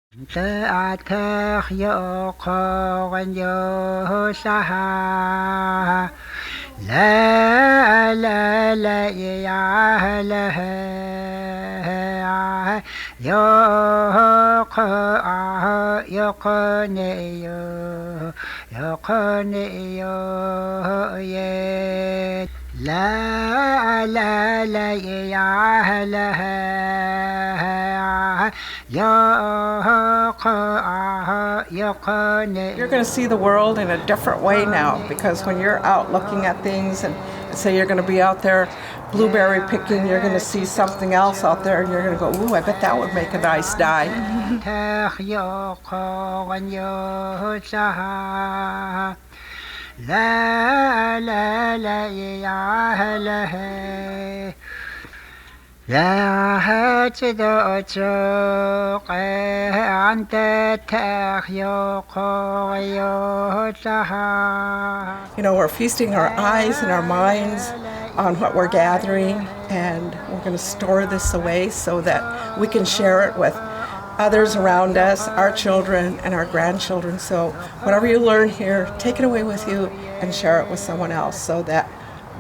Te'atech yo'oqo'en yo'osaha la ya'alehe yo'oqo'neyo yet la ya'alehe You're going to see the world in a different way now, because when you're out looking at things and say you're going to be out there blueberry picking, you're going to see something else out there and you're going to go, ooh, I bet that would make a nice dye. You know, we're feasting our eyes and our minds on what we're gathering, and we're going to store this away so that we can share it with others around us, our children and our grandchildren. So whatever you learn here, take it away with you and share it with someone else, so that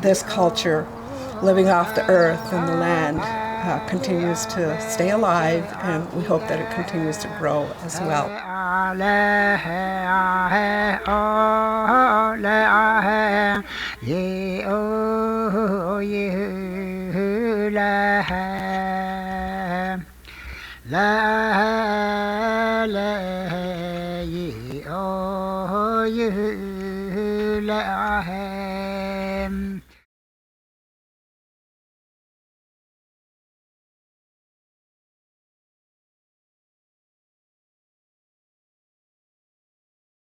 this culture, living off the earth and the land, continues to stay alive, and we hope that it continues to grow as well. La